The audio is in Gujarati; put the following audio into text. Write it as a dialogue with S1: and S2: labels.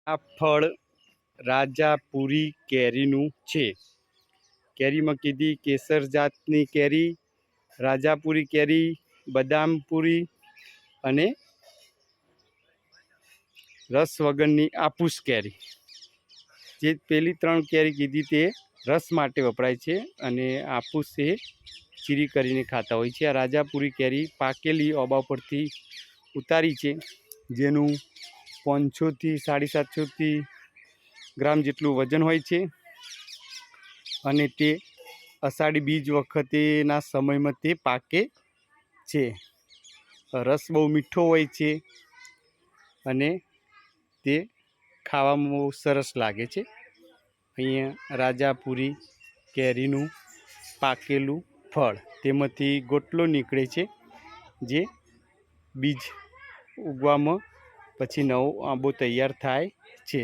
S1: આ ફળ રાજાપુરી કેરીનું છે. કેરીમાં કીધી કેસર જાતની કેરી, રાજાપુરી કેરી, બદામપુરી અને રસ વગરની આફૂસ કેરી. જે પેલી ત્રણ કેરી કીધી તે રસ માટે વપરાય છે અને આફૂસ એ ચીરી કરીને ખાતા હોય છે. આ રાજાપુરી કેરી પાકેલી ઓબા પરથી ઉતારી છે, જેનું 500 થી 750 ગ્રામ જેટલું વજન હોય છે અને તે અષાઢી બીજ વખતેના સમયમાં તે પાકે છે. રસ બહુ મીઠો હોય છે અને તે ખાવામાં બહુ સરસ લાગે છે. અહીંયા રાજાપુરી કેરીનું પાકેલું ફળ, તેમાંથી ગોટલો નીકળે છે, જે બીજ ઉગવામાં પછી નવો આંબો તૈયાર થાય છે.